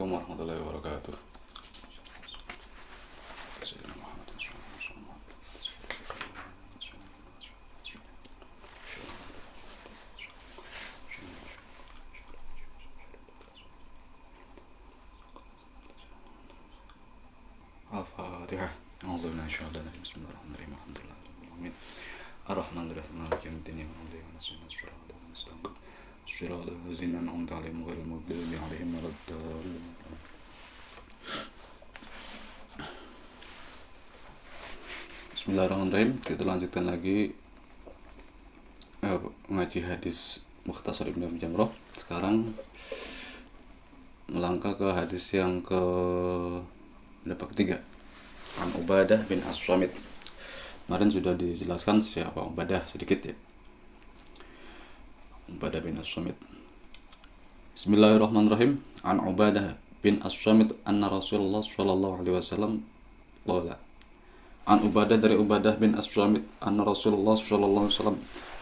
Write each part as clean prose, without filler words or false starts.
Assalamualaikum warahmatullahi wabarakatuh. Al-Fatihah. A'udzu billahi minasyaitonir rajim. Bismillahirrahmanirrahim. Alhamdulillahirabbil Ar-Rahmanir-Rahim. Maliki yaumiddin. Iyyaka na'budu wa iyyaka nasta'in. Shiratal ladzina an'amta 'alaihim ghairil maghdubi 'alaihim waladdallin. Bismillahirrahmanirrahim. Kita lanjutkan lagi ngaji hadis Mukhtasar Ibnu Abi Jamrah. Sekarang melangkah ke hadis yang ketiga. An Ubadah bin As-Samit. Kemarin sudah dijelaskan siapa Ubadah sedikit ya. Ubadah bin As-Samit. Bismillahirrahmanirrahim. An Ubadah bin As-Samit anna Rasulullah sallallahu alaihi wasallam qala. An Ubadah dari Ubadah bin As-Samit anna Rasulullah sallallahu alaihi wasallam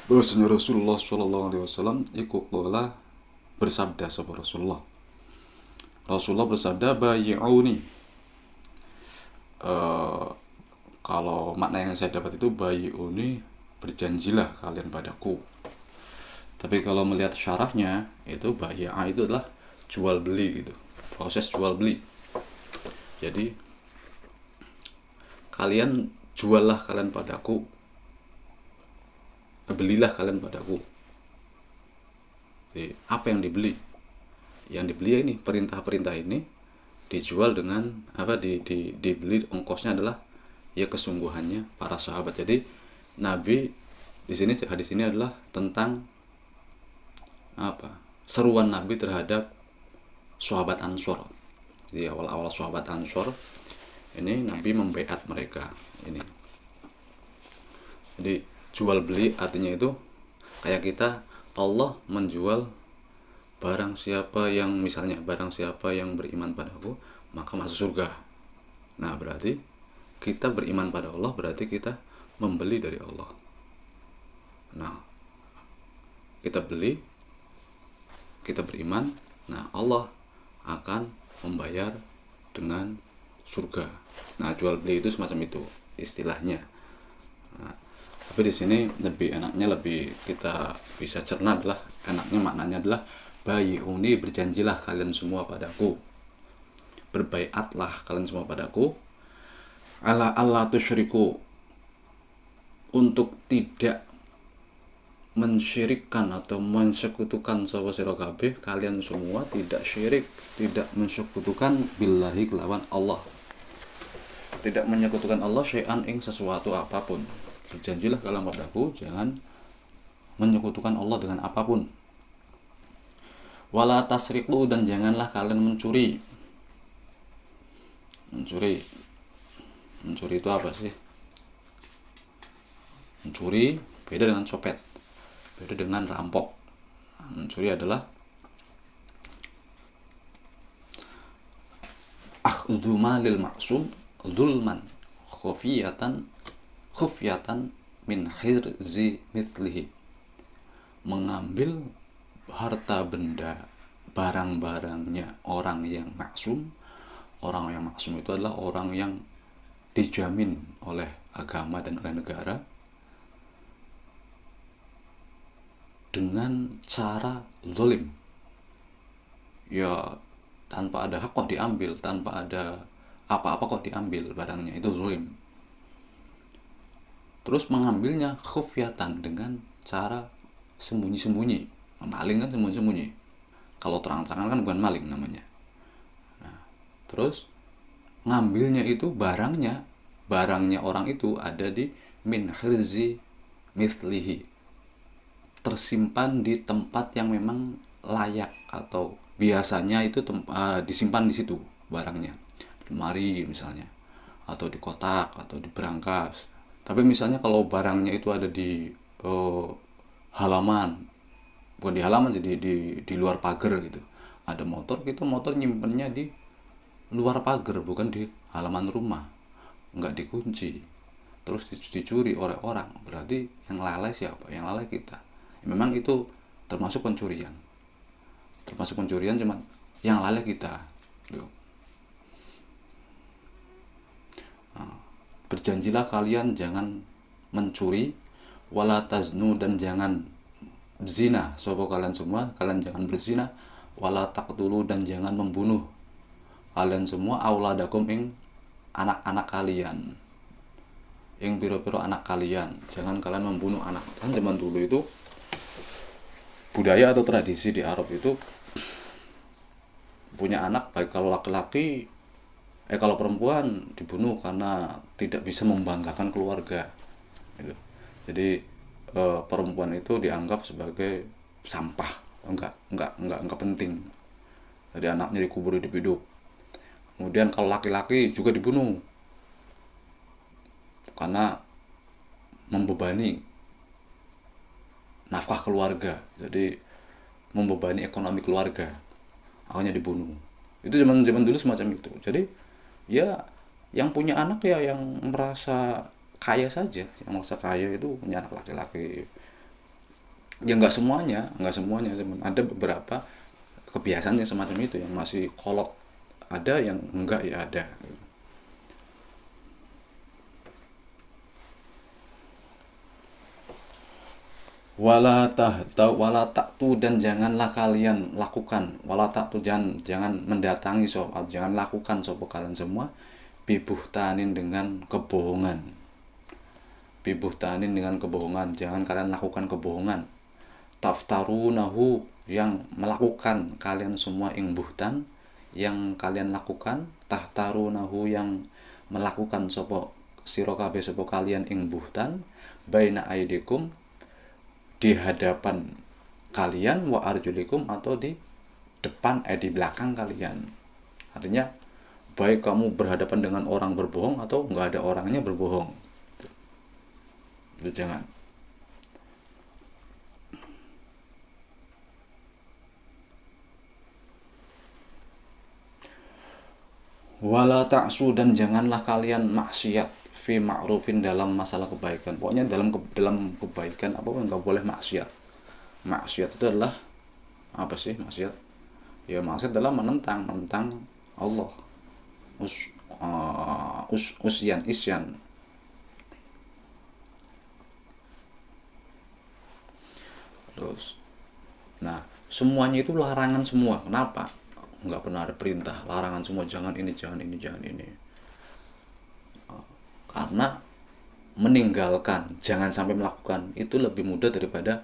bahwasanya Rasulullah sallallahu alaihi wasallam iku qala bersabda sapa Rasulullah. Rasulullah bersabda bayi'uni. Kalau makna yang saya dapat itu bayi'uni, berjanjilah kalian padaku. Tapi kalau melihat syarahnya itu bayi'a itu adalah jual beli gitu. Proses jual beli. Jadi kalian juallah kalian padaku. Belilah kalian padaku. Jadi, apa yang dibeli? Yang dibeli ini perintah-perintah ini dijual dengan dibeli ongkosnya adalah ya kesungguhannya para sahabat. Jadi Nabi di sini hadis ini adalah tentang seruan Nabi terhadap sahabat Ansor. Di awal-awal sahabat Ansor ini Nabi membaiat mereka ini. Jadi jual beli artinya itu kayak kita Allah menjual barang siapa yang beriman padaku maka masuk surga. Nah, berarti kita beriman pada Allah berarti kita membeli dari Allah. Nah, kita beli, kita beriman, nah Allah akan membayar dengan surga. Nah, jual beli itu semacam itu istilahnya. Nah, tapi di sini lebih kita bisa cerna adalah maknanya adalah bayi'uni, berjanjilah kalian semua padaku, berbaiatlah kalian semua padaku, ala Allah tusyriku, untuk tidak mensyirikkan atau mensekutukan sapa sira kabeh, kalian semua tidak syirik, tidak mensekutukan billahi kelawan Allah, tidak menyekutukan Allah syai'an ing sesuatu apapun. Berjanjilah kalian padaku jangan menyekutukan Allah dengan apapun. Wala tasriqu, dan janganlah kalian mencuri. Mencuri itu apa sih? Mencuri beda dengan copet, beda dengan rampok. Mencuri adalah akhdhu malil ma'sum dzulman khufyatan min hirzi mithlihi, mengambil harta benda barang-barangnya orang yang maksum. Orang yang maksum itu adalah orang yang dijamin oleh agama dan oleh negara dengan cara zalim. Ya, tanpa ada hak kok diambil, tanpa ada apa-apa kok diambil barangnya, itu zalim. Terus mengambilnya khufyatan, dengan cara sembunyi-sembunyi. Maling kan sembunyi-sembunyi. Kalau terang-terangan kan bukan maling namanya. Nah, terus ngambilnya itu barangnya orang itu ada di min hirzi mithlihi, tersimpan di tempat yang memang layak atau biasanya itu disimpan di situ barangnya, di lemari misalnya, atau di kotak atau di berangkas. Tapi misalnya kalau barangnya itu ada di halaman, bukan di halaman sih, di luar pagar gitu, ada motor, kita motor nyimpennya di luar pagar, bukan di halaman rumah, nggak dikunci, terus dicuri oleh orang, berarti yang lalai siapa? Yang lalai kita. Memang itu termasuk pencurian, cuman yang lalai kita. Berjanjilah kalian jangan mencuri, wala taznu, dan jangan zina sapa kalian semua, kalian jangan berzina, wala taqtulu, dan jangan membunuh kalian semua auladakum ing anak-anak kalian, ing piro-piro anak kalian. Jangan kalian membunuh anak. Kan zaman dulu itu budaya atau tradisi di Arab itu punya anak, baik kalau laki-laki kalau perempuan dibunuh karena tidak bisa membanggakan keluarga gitu. Jadi perempuan itu dianggap sebagai sampah, enggak penting. Jadi anaknya dikubur hidup-hidup. Kemudian kalau laki-laki juga dibunuh karena membebani nafkah keluarga, jadi membebani ekonomi keluarga, akhirnya dibunuh. Itu zaman dulu semacam itu. Jadi ya yang punya anak ya yang merasa kaya saja, yang merasa kaya itu punya anak laki-laki. Ya nggak semuanya teman. Ada beberapa kebiasaan yang semacam itu yang masih kolot, ada yang enggak ya ada. Wala taktu, dan janganlah kalian lakukan, wala taktu, jangan mendatangi soal, jangan lakukan sopo kalian semua, bibuhtanin, dengan kebohongan. Bibuhtanin, dengan kebohongan, jangan kalian lakukan kebohongan. Taftarunahu, yang melakukan kalian semua ing buhtan, yang kalian lakukan. Tahtarunahu, yang melakukan sopo sira kabeh sopo kalian ing buhtan, baina aidikum, di hadapan kalian, wa arjulikum, atau di depan di belakang kalian. Artinya baik kamu berhadapan dengan orang berbohong atau nggak ada orangnya berbohong. Itu jangan. Wala ta'su, dan janganlah kalian maksiat fi ma'rufin, dalam masalah kebaikan. Pokoknya dalam kebaikan apa pun nggak boleh maksiat. Maksiat itu adalah apa sih maksiat? Ya maksiat adalah menentang Allah. Isyan. Terus, nah semuanya itu larangan semua. Kenapa? Nggak pernah ada perintah, larangan semua, jangan ini, jangan ini, jangan ini. Karena meninggalkan, jangan sampai melakukan, itu lebih mudah daripada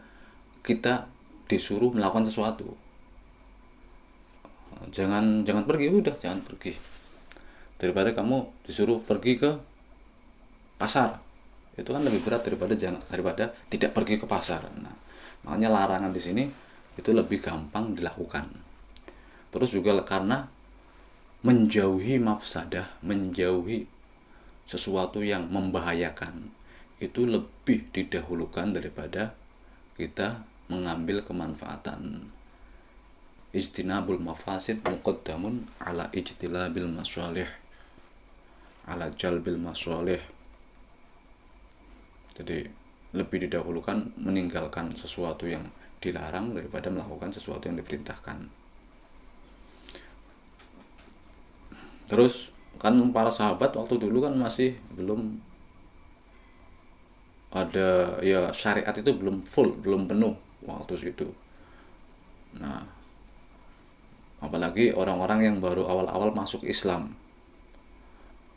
kita disuruh melakukan sesuatu. Jangan pergi, udah jangan pergi. Daripada kamu disuruh pergi ke pasar, itu kan lebih berat daripada tidak pergi ke pasar. Nah, makanya larangan di sini itu lebih gampang dilakukan. Terus juga karena menjauhi mafsadah, menjauhi sesuatu yang membahayakan, itu lebih didahulukan daripada kita mengambil kemanfaatan. Istinabul mafasid muqaddamun ala ijtilabil masalih, ala jalbil masalih. Jadi lebih didahulukan meninggalkan sesuatu yang dilarang daripada melakukan sesuatu yang diperintahkan. Terus kan para sahabat waktu dulu kan masih belum ada, ya syariat itu belum full, belum penuh waktu itu. Nah, apalagi orang-orang yang baru awal-awal masuk Islam,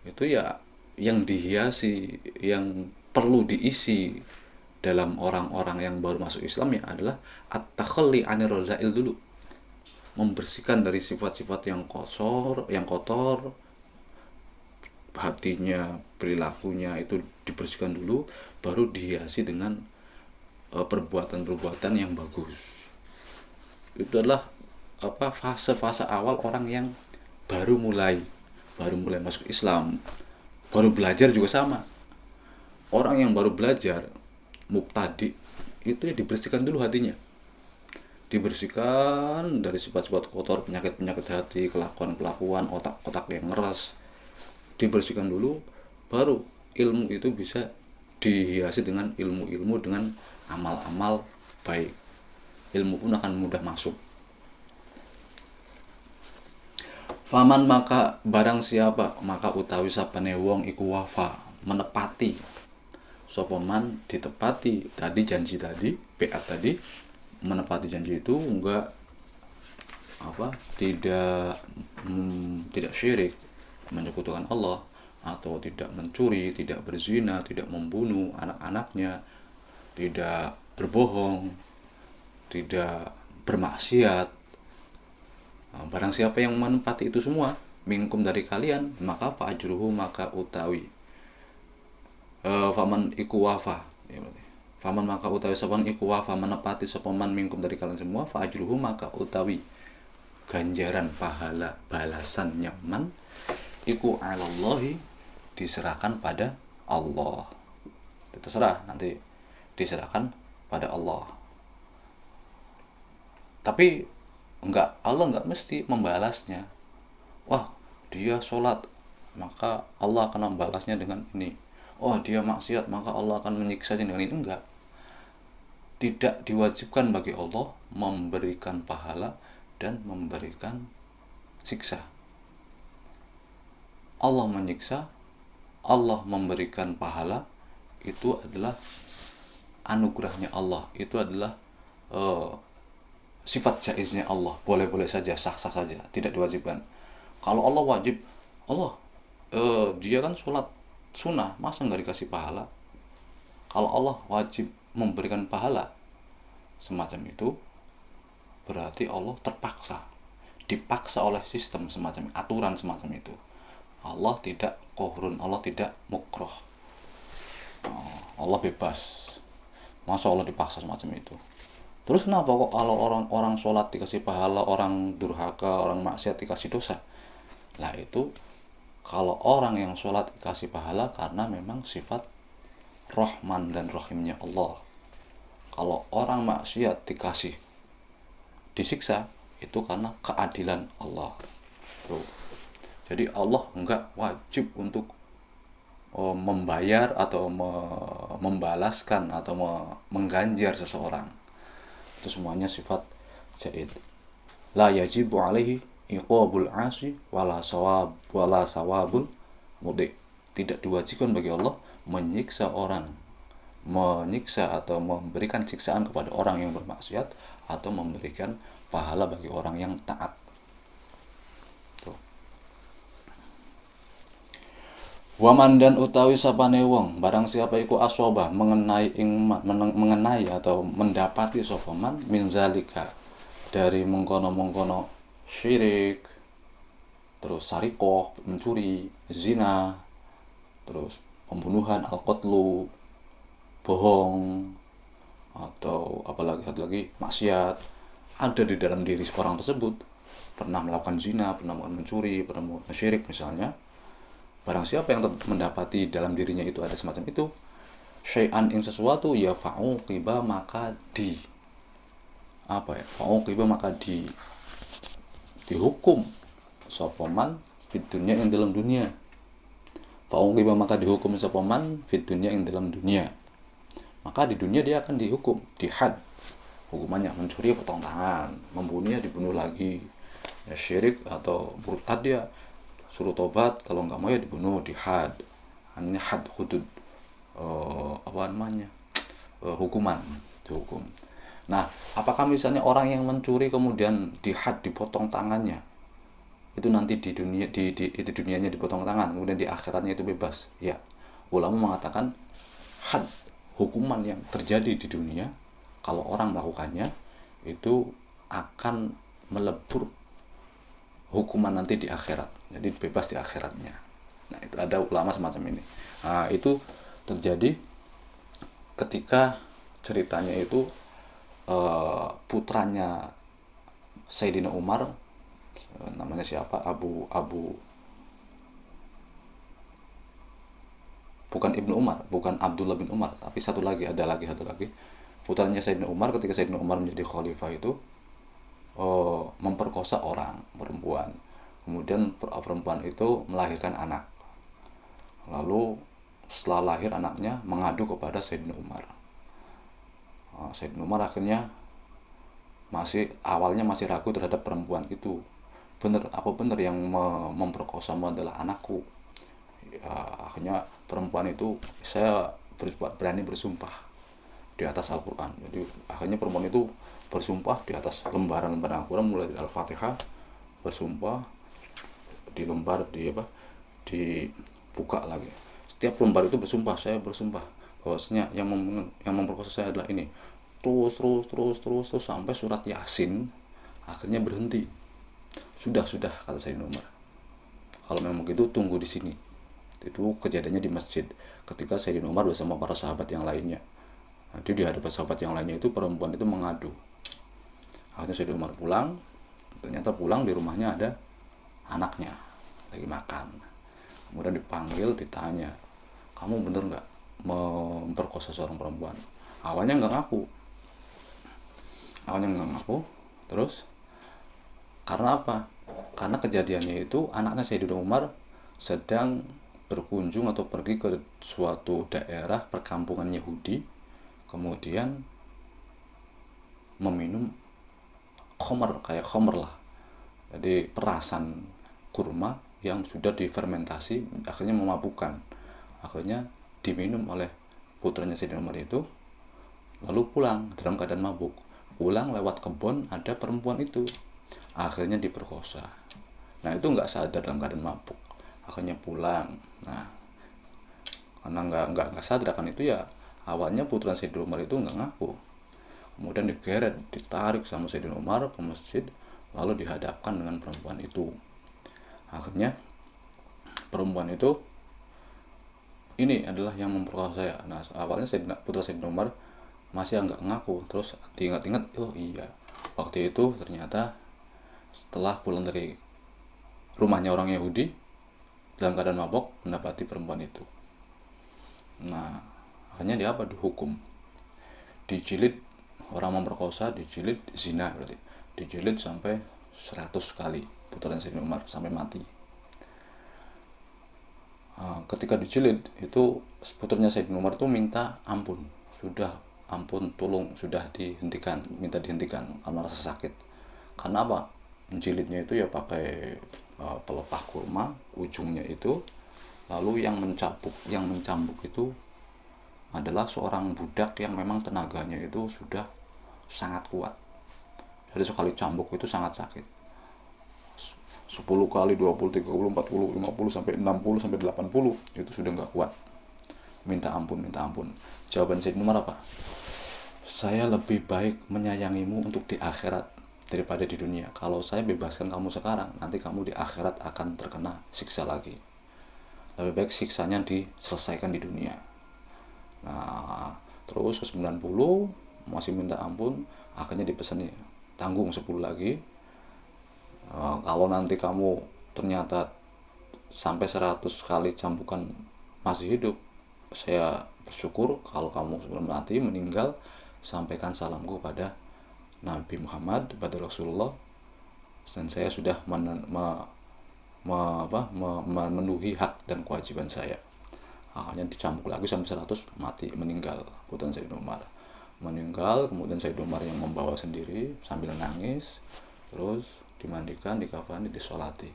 itu ya yang dihiasi, yang perlu diisi dalam orang-orang yang baru masuk Islam ya adalah at-takhalli 'anir radha'il dulu. Membersihkan dari sifat-sifat yang kotor, hatinya, perilakunya itu dibersihkan dulu, baru dihiasi dengan perbuatan-perbuatan yang bagus. Itu adalah fase-fase awal orang yang baru mulai masuk Islam, baru belajar juga sama. Orang yang baru belajar, mubtadi, itu ya dibersihkan dulu hatinya, dibersihkan dari sifat-sifat kotor, penyakit-penyakit hati, kelakuan-kelakuan, otak-otak yang ngeras, dibersihkan dulu, baru ilmu itu bisa dihiasi dengan ilmu-ilmu, dengan amal-amal baik. Ilmu pun akan mudah masuk. Faman maka barang siapa maka utawi sapane wong iku wafa menepati sapa man ditepati tadi janji tadi beat tadi menepati janji itu enggak tidak syirik menyekutukan Allah atau tidak mencuri, tidak berzina, tidak membunuh anak-anaknya, tidak berbohong, tidak bermaksiat. Nah, barang siapa yang menempati itu semua minkum dari kalian maka fa'ajruhu maka utawi faman iku wafa ya berarti. Faman maka utawi sapan iku wafa menepati sapaman minkum dari kalian semua fa'ajruhu maka utawi ganjaran pahala balasan nyaman iku alallahi diserahkan pada Allah. Terserah nanti diserahkan pada Allah. Tapi Allah enggak mesti membalasnya. Wah, dia sholat maka Allah akan membalasnya dengan ini. Oh, dia maksiat maka Allah akan menyiksanya dengan ini. Enggak. Tidak diwajibkan bagi Allah memberikan pahala dan memberikan siksa. Allah menyiksa, Allah memberikan pahala, itu adalah anugerahnya Allah, itu adalah sifat jaiznya Allah, boleh-boleh saja, sah-sah saja, tidak diwajibkan. Kalau Allah wajib, Allah dia kan sholat sunnah, masa nggak dikasih pahala? Kalau Allah wajib memberikan pahala semacam itu, berarti Allah terpaksa, dipaksa oleh sistem semacam aturan semacam itu. Allah tidak kohrun, Allah tidak mukroh, Allah bebas. Masa Allah dipaksa semacam itu? Terus kenapa kok kalau orang sholat dikasih pahala, orang durhaka, orang maksiat dikasih dosa? Lah itu kalau orang yang sholat dikasih pahala karena memang sifat Rahman dan Rahimnya Allah. Kalau orang maksiat dikasih disiksa itu karena keadilan Allah. Tuh. Jadi Allah enggak wajib untuk membayar atau membalaskan atau mengganjar seseorang. Itu semuanya sifat jaid. La yajibu alaihi iqabul asi wala sawabul mudi. Tidak diwajibkan bagi Allah menyiksa atau memberikan siksaan kepada orang yang bermaksiat atau memberikan pahala bagi orang yang taat. Waman dan utawi sapane wong barang siapa iku asoba mengenai atau mendapati sapa man min zalika dari mengkono-mengkono syirik, terus sarikoh, mencuri, zina, terus pembunuhan, al-qatlu, bohong, atau apalagi maksiat ada di dalam diri seorang tersebut, pernah melakukan zina, pernah mencuri, pernah melakukan syirik misalnya. Barang siapa yang mendapati dalam dirinya itu ada semacam itu, syai'an ing sesuatu, ya fa'uqiba maka fa'uqiba maka dihukum sopoman fid dunya yang dalam dunia. Fa'uqiba maka dihukum sopoman fid dunya yang dalam dunia. Maka di dunia dia akan dihukum, dihad. Hukumannya mencuri potong tangan, membunuhnya dibunuh lagi. Ya syirik atau murtad dia suruh tobat, kalau nggak mau ya dibunuh, dihad. Hanya had hudud hukuman dihukum. Nah, apakah misalnya orang yang mencuri kemudian dihad, dipotong tangannya, itu nanti di dunia itu dunianya dipotong tangan, kemudian di akhiratnya itu bebas? Ya, ulama mengatakan had, hukuman yang terjadi di dunia kalau orang melakukannya itu akan melebur hukuman nanti di akhirat, jadi bebas di akhiratnya. Nah, itu ada ulama semacam ini. Nah, itu terjadi ketika ceritanya itu putranya Sayyidina Umar, namanya siapa, bukan Ibnu Umar, bukan Abdullah bin Umar, tapi satu lagi putranya Sayyidina Umar. Ketika Sayyidina Umar menjadi khalifah itu memperkosa orang perempuan, kemudian perempuan itu melahirkan anak, lalu setelah lahir anaknya mengadu kepada Sayyidina Umar. Sayyidina Umar akhirnya awalnya masih ragu terhadap perempuan itu, bener yang memperkosamu adalah anakku. Ya, akhirnya perempuan itu saya berani bersumpah di atas Al-Quran. Jadi akhirnya perempuan itu bersumpah di atas lembaran-lembaran Al-Quran, mulai dari Al-Fatihah, bersumpah di lembar, di apa, dibuka lagi. Setiap lembar itu bersumpah, saya bersumpah bahwasanya yang memperkosa saya adalah ini. Terus sampai surat Yasin akhirnya berhenti. Sudah kata Sayyidina Umar. Kalau memang begitu tunggu di sini. Itu kejadiannya di masjid ketika Sayyidina Umar bersama para sahabat yang lainnya. Nanti di hadapan sahabat yang lainnya itu perempuan itu mengadu. Akhirnya Sayyidina Umar pulang. Ternyata pulang di rumahnya ada anaknya lagi makan. Kemudian dipanggil, ditanya, kamu bener nggak memperkosa seorang perempuan? Awalnya nggak ngaku. Terus karena apa? Karena kejadiannya itu anaknya Sayyidina Umar sedang berkunjung atau pergi ke suatu daerah perkampungan Yahudi, kemudian meminum kayak khomer lah, jadi perasan kurma yang sudah difermentasi, akhirnya memabukkan. Akhirnya diminum oleh putranya Sayyidina Umar itu, lalu pulang dalam keadaan mabuk. Pulang lewat kebun, ada perempuan itu, akhirnya diperkosa. Nah itu nggak sadar dalam keadaan mabuk, akhirnya pulang. Nah karena nggak sadar akan itu, ya awalnya putra Sayyidina Umar itu nggak ngaku. Kemudian digeret, ditarik sama Sayyidina Umar ke masjid, lalu dihadapkan dengan perempuan itu. Akhirnya perempuan itu ini adalah yang memperkosa saya. Nah awalnya putra Sayyidina Umar masih nggak ngaku. Terus diingat-ingat, oh iya, waktu itu ternyata setelah pulang dari rumahnya orang Yahudi dalam keadaan mabok, mendapati perempuan itu. Nah akhirnya dia apa? Dihukum, dijilid. Orang memperkosa dijilid, zina berarti dijilid sampai 100 kali putranya Sayyidina Umar sampai mati. Ketika dijilid itu putranya Sayyidina Umar itu minta ampun, tolong, sudah minta dihentikan karena rasa sakit. Karena apa? Menjilidnya itu ya pakai pelepah kurma, ujungnya itu, lalu yang mencambuk itu adalah seorang budak yang memang tenaganya itu sudah sangat kuat. Jadi sekali cambuk itu sangat sakit. 10 kali, 20, 30, 40, 50, sampai 60, sampai 80 itu sudah nggak kuat. Minta ampun. Jawaban Sayyidina Umar apa? Saya lebih baik menyayangimu untuk di akhirat daripada di dunia. Kalau saya bebaskan kamu sekarang, nanti kamu di akhirat akan terkena siksa lagi. Lebih baik siksanya diselesaikan di dunia. Nah terus ke 90 masih minta ampun, akhirnya dipesani tanggung 10 lagi. Kalau nanti kamu ternyata sampai 100 kali cambukan masih hidup, saya bersyukur. Kalau kamu sebelum mati meninggal, sampaikan salamku pada Nabi Muhammad, pada Rasulullah, dan saya sudah memenuhi hak dan kewajiban saya. Akhirnya dicambuk lagi sampai 100, mati, meninggal putra Sayyidina Umar. Meninggal, kemudian Sayyidina Umar yang membawa sendiri sambil nangis, terus dimandikan, dikafani, disolati.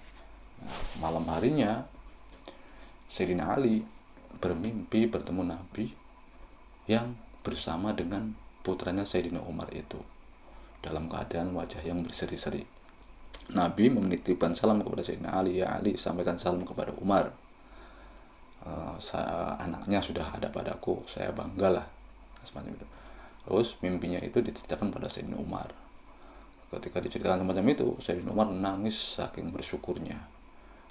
Nah, malam harinya Sayyidina Ali bermimpi bertemu Nabi yang bersama dengan putranya Sayyidina Umar itu dalam keadaan wajah yang berseri-seri. Nabi menitipkan salam kepada Sayyidina Ali, ya Ali, sampaikan salam kepada Umar. Anaknya sudah ada padaku, saya banggalah, semacam itu. Terus mimpinya itu diceritakan pada Sayyidina Umar. Ketika diceritakan semacam itu, Sayyidina Umar menangis saking bersyukurnya.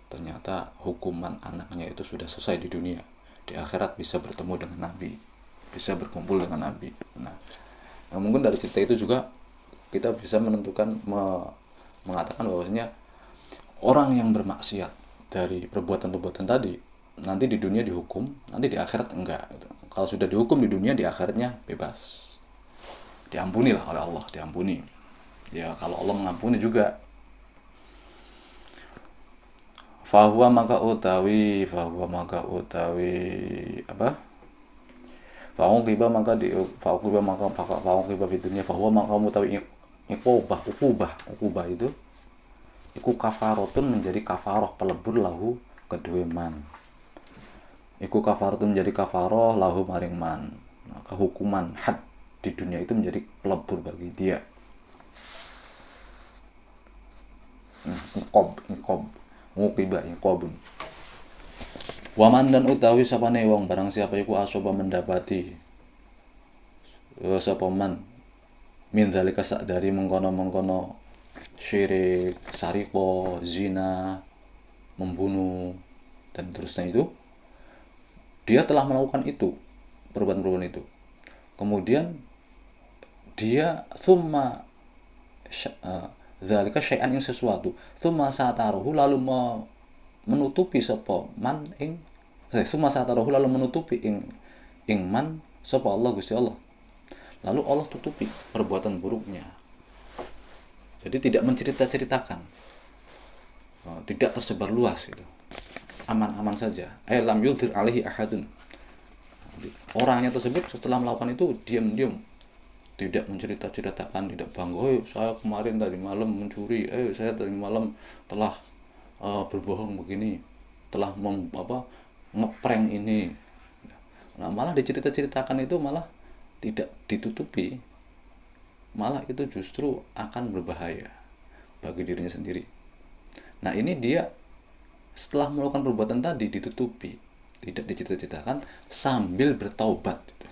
Ternyata hukuman anaknya itu sudah selesai di dunia. Di akhirat bisa bertemu dengan Nabi, bisa berkumpul dengan Nabi. Nah mungkin dari cerita itu juga kita bisa menentukan, mengatakan bahwasanya orang yang bermaksiat dari perbuatan-perbuatan tadi, nanti di dunia dihukum, nanti di akhirat enggak gitu. Kalau sudah dihukum di dunia, di akhiratnya bebas, diampuni lah oleh Allah, diampuni. Ya kalau Allah mengampuni juga. Fahuwa maka utawi apa? Fa'uqiba maka fi dunya, fahuwa maka utawi ukubah itu iku kafaratun menjadi kafaroh pelebur lahu kedue man. Iku kafaratun menjadi kafaroh lahu maring man. Maka hukuman had di dunia itu menjadi pelebur bagi dia. Iqob nguqiba iqobun. Waman dan utawi sapane wong barang siapa iku asoba mendapati sapa man min zalika sak dari mengkono-mengkono syirik, sariko, zina, membunuh dan terusnya itu, dia telah melakukan itu, perbuatan-perbuatan itu. Kemudian dia thumma zalika syai'an ing sesuatu, thumma sataruhu lalu menutupi sapa man ing thumma sataruhu lalu menutupi ing man sapa Allah Gusti Allah. Lalu Allah tutupi perbuatan buruknya. Jadi tidak mencerita-ceritakan, tidak tersebar luas itu, aman-aman saja. Lam yudhir alaihi ahadun. Orangnya tersebut setelah melakukan itu diam-diam, tidak mencerita-ceritakan, tidak bangga. Saya kemarin tadi malam mencuri. Saya tadi malam telah berbohong begini, telah ngeprank ini. Nah, malah dicerita-ceritakan itu malah tidak ditutupi. Malah itu justru akan berbahaya bagi dirinya sendiri. Nah, ini dia setelah melakukan perbuatan tadi ditutupi, tidak diceritakan sambil bertaubat gitu.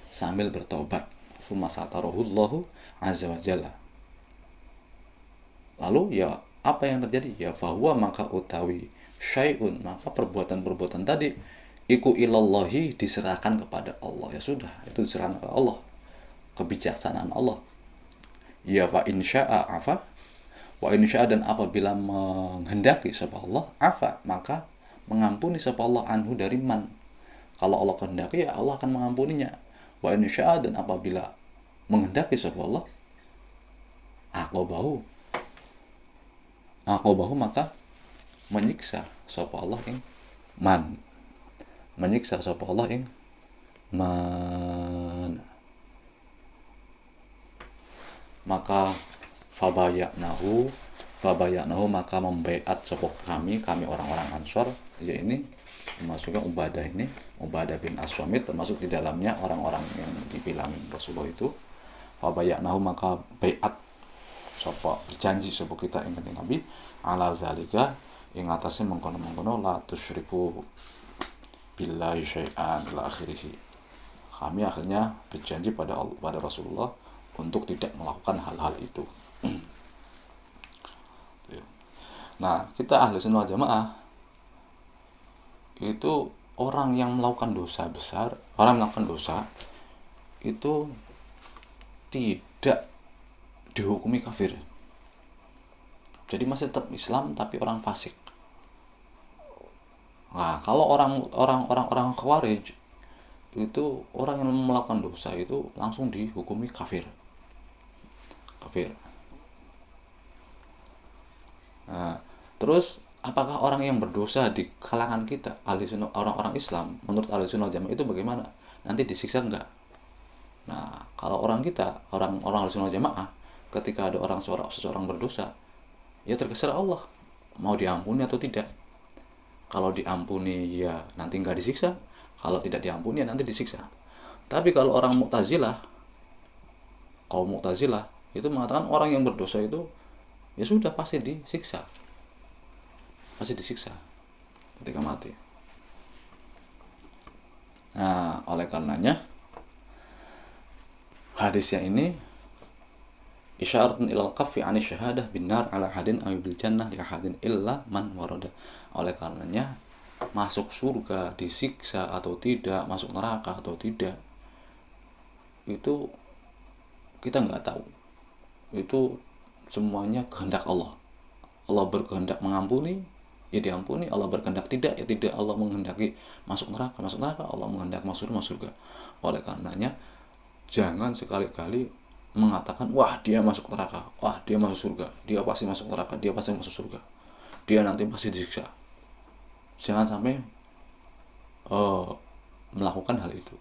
Sambil bertaubat. Summa satarahullahu azza wa jalla. Lalu ya apa yang terjadi? Ya fahuwa maka utawi syai'un, maka perbuatan-perbuatan tadi iku ilallahi diserahkan kepada Allah. Ya sudah, itu diserahkan kepada Allah. Kebijaksanaan Allah. Ya wa insya'a afa wa insya'a, dan apabila menghendaki sapa Allah afa, maka mengampuni sapa Allah anhu dari man. Kalau Allah kehendaki ya Allah akan mengampuninya. Wa insya'a, dan apabila menghendaki sapa Allah aqabahu maka menyiksa sapa Allah ing man. Menyiksa sapa Allah ing man. Maka fabayaknahu maka membaiat sapa kami orang-orang Ansor, ya ini termasuknya Ubadah bin As-Samit, termasuk di dalamnya orang-orang yang dibilangin Rasulullah itu. Fabayaknahu maka baiat sapa berjanji sapa kita ing Nabi ala zalika ing atase mengkono-mengkono la tusyriku billahi syai'an ila akhirih. Kami akhirnya berjanji pada Rasulullah untuk tidak melakukan hal-hal itu. Nah, kita ahli sunnah jamaah itu orang yang melakukan dosa besar, orang yang melakukan dosa itu tidak dihukumi kafir. Jadi masih tetap Islam tapi orang fasik. Nah, kalau orang Khawarij itu orang yang melakukan dosa itu langsung dihukumi kafir. Nah, terus apakah orang yang berdosa di kalangan kita ahli sunnah, orang-orang Islam menurut ahli sunnah jamaah itu bagaimana? Nanti disiksa enggak? Nah, kalau orang ahli sunnah jamaah, ketika ada seseorang berdosa, ya terserah Allah mau diampuni atau tidak. Kalau diampuni ya nanti enggak disiksa, kalau tidak diampuni ya nanti disiksa. Tapi kalau orang kaum Mu'tazilah itu mengatakan orang yang berdosa itu ya sudah pasti disiksa ketika mati. Nah, oleh karenanya hadisnya ini isyaratun ilal kaffi ani syahadah binar ala hadin aw bil jannah li hadin illa man warada. Oleh karenanya masuk surga, disiksa atau tidak, masuk neraka atau tidak, itu kita nggak tahu. Itu semuanya kehendak Allah. Allah berkehendak mengampuni, ya diampuni. Allah berkehendak tidak, ya tidak. Allah menghendaki masuk neraka, Allah menghendaki masuk surga. Oleh karenanya jangan sekali-kali mengatakan wah dia masuk neraka, wah dia masuk surga, dia pasti masuk neraka, dia pasti masuk surga, dia nanti pasti disiksa. Jangan sampai melakukan hal itu,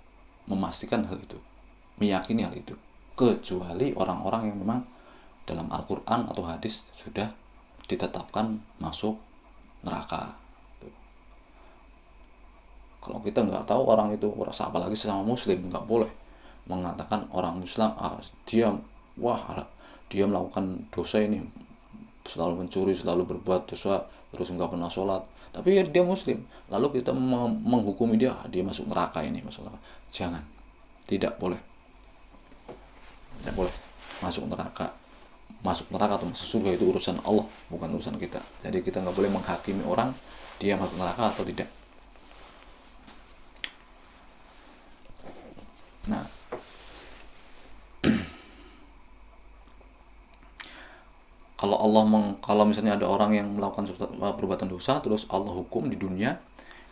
memastikan hal itu, meyakini hal itu, kecuali orang-orang yang memang dalam Al-Quran atau hadis sudah ditetapkan masuk neraka. Kalau kita nggak tahu orang itu merasa, apalagi sesama muslim, nggak boleh mengatakan orang Muslim dia dia melakukan dosa ini, selalu mencuri, selalu berbuat dosa, terus nggak pernah sholat, tapi ya dia muslim, lalu kita menghukumi dia masuk neraka, ini masuk neraka. Jangan, tidak boleh, tidak boleh. Masuk neraka atau masuk surga itu urusan Allah, bukan urusan kita. Jadi kita nggak boleh menghakimi orang dia masuk neraka atau tidak. Nah, kalau misalnya ada orang yang melakukan perbuatan dosa, terus Allah hukum di dunia,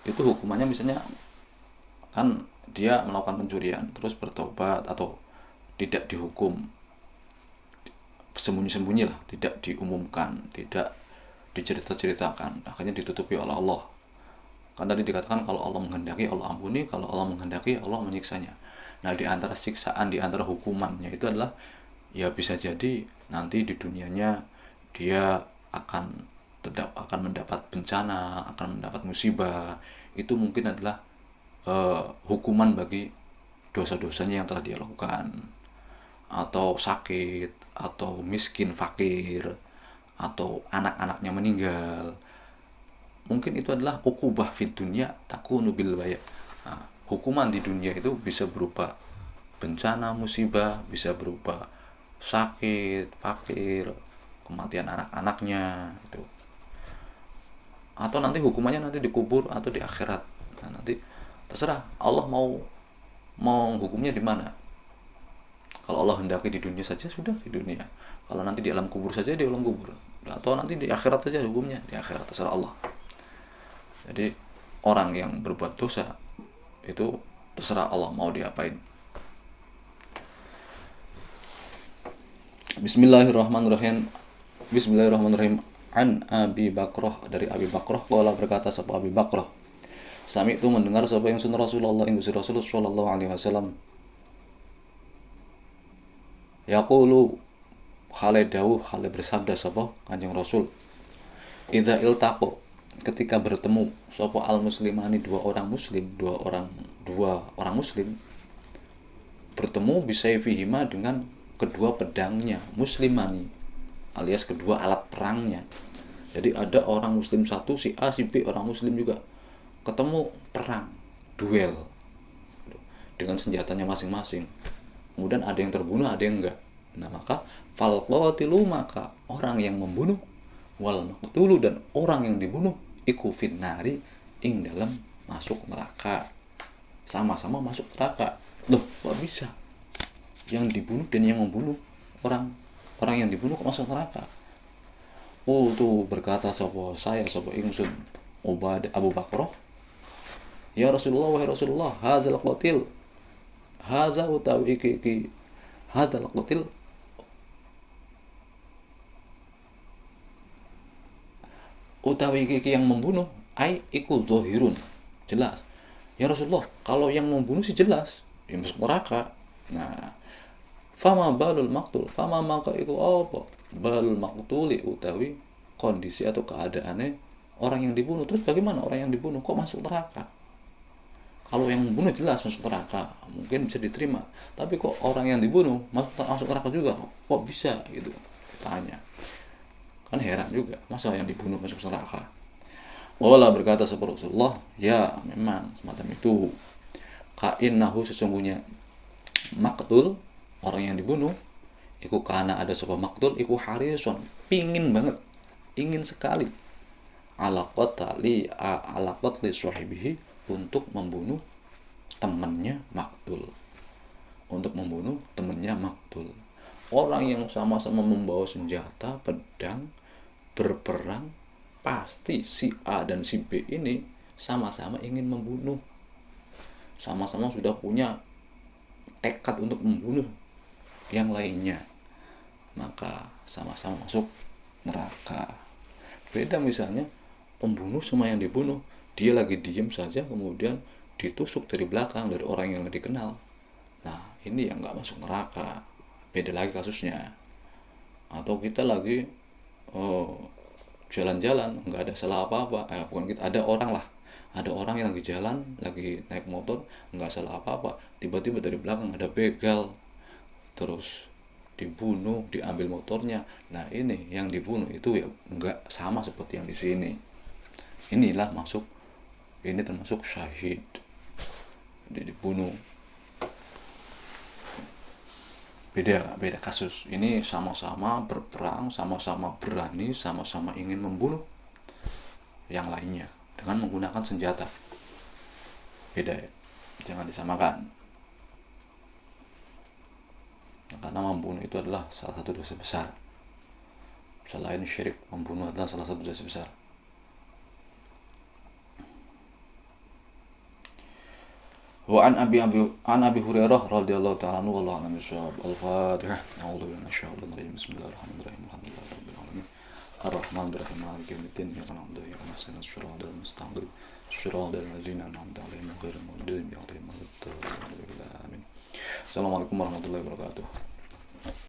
itu hukumannya misalnya kan dia melakukan pencurian, terus bertobat atau tidak dihukum, sembunyi-sembunyi lah, tidak diumumkan, tidak diceritakan, akhirnya ditutupi oleh Allah. Kan tadi dikatakan kalau Allah menghendaki Allah ampuni, kalau Allah menghendaki Allah menyiksanya. Nah, di antara siksaan, di antara hukumannya itu adalah ya bisa jadi nanti di dunianya dia akan mendapat bencana, akan mendapat musibah. Itu mungkin adalah hukuman bagi dosa-dosanya yang telah dia lakukan, atau sakit, atau miskin fakir, atau anak-anaknya meninggal. Mungkin itu adalah ukubah fid dunya takunu bil baya. Nah, hukuman di dunia itu bisa berupa bencana, musibah, bisa berupa sakit, fakir, kematian anak-anaknya itu. Atau nanti hukumannya nanti dikubur atau di akhirat. Nah, nanti terserah Allah mau hukumnya di mana. Kalau Allah hendaki di dunia saja, sudah di dunia. Kalau nanti di alam kubur saja, di alam kubur. Atau nanti di akhirat saja hukumnya, di akhirat, terserah Allah. Jadi orang yang berbuat dosa itu terserah Allah mau diapain. Bismillahirrahmanirrahim. An Abi Bakrah, dari Abi Bakrah qala, berkata sapa Abi Bakrah, sami itu mendengar sapa yang sunnah Rasulullah ing Rasulullah sallallahu alaihi wasallam yaqulu, khale dawuh, khale bersabda sapa Kanjeng Rasul, idza iltaqo, ketika bertemu sapa al muslimani, dua orang muslim bertemu, bisayfihima, dengan kedua pedangnya, muslimani alias kedua alat perangnya. Jadi ada orang muslim satu, si A, si B orang muslim juga, ketemu perang, duel dengan senjatanya masing-masing. Kemudian ada yang terbunuh, ada yang enggak. Nah, maka fal qatilu, maka orang yang membunuh, wal maqtulu, dan orang yang dibunuh, iku finnari, ing dalam masuk neraka. Sama-sama masuk neraka. Loh, kok bisa? Yang dibunuh dan yang membunuh, orang yang dibunuh kok masuk neraka? Qultu, berkata sapa ingsun Ubadah Abu Bakrah, ya Rasulullah, wahai Rasulullah, hadzal qatil, hadza utawi iki hadzal qatil, utawi iki yang membunuh, ai iku zahirun, jelas. Ya Rasulullah, kalau yang membunuh sih jelas, dia masuk neraka. Nah, fama balul maktul, fama maka iku apa? Balul maktuli, utawi kondisi atau keadaannya orang yang dibunuh. Terus bagaimana orang yang dibunuh kok masuk neraka? Kalau yang membunuh jelas masuk neraka, mungkin bisa diterima. Tapi kok orang yang dibunuh masuk neraka juga? Kok bisa gitu? Tanya. Kan heran juga, masa yang dibunuh masuk neraka? Wala, berkata seperti Rasulullah, ya memang semacam itu. Ka'innahu, sesungguhnya maktul, orang yang dibunuh, iku kana ada sebuah maktul, iku harisun, ingin sekali, ala qatli sahibihi, untuk membunuh temannya maktul. Orang yang sama-sama membawa senjata, pedang, berperang, pasti si A dan si B ini sama-sama ingin membunuh, sama-sama sudah punya tekad untuk membunuh yang lainnya, maka sama-sama masuk neraka. Beda misalnya pembunuh sama yang dibunuh, dia lagi diem saja kemudian ditusuk dari belakang dari orang yang dikenal. Nah, ini yang nggak masuk neraka, beda lagi kasusnya. Atau kita lagi jalan-jalan, nggak ada salah apa-apa. Bukan kita, ada orang lah, ada orang yang lagi jalan, lagi naik motor, nggak salah apa-apa, tiba-tiba dari belakang ada begal, terus dibunuh, diambil motornya. Nah ini yang dibunuh itu ya nggak sama seperti yang di sini. Inilah masuk, ini termasuk syahid, dia dibunuh. Beda kasus. Ini sama-sama berperang, sama-sama berani, sama-sama ingin membunuh yang lainnya dengan menggunakan senjata. Beda ya, jangan disamakan. Karena membunuh itu adalah salah satu dosa besar. Selain syirik, membunuh adalah salah satu dosa besar. Wa an Abi Hurairah radhiyallahu ta'ala anhu wallahu a'lam bishawab. Al-Fatihah. A'udzu billahi minasyaitonir rajim. Bismillahirrahmanirrahim. Alhamdulillahirabbil alamin. Ar-Rahmanir Rahim. Maliki yaumiddin. Iyyaka na'budu wa iyyaka nasta'in. Shiratal mustaqim. Shiratal ladzina an'amta 'alaihim ghairil maghdubi 'alaihim waladdallin. Assalamualaikum warahmatullahi wabarakatuh.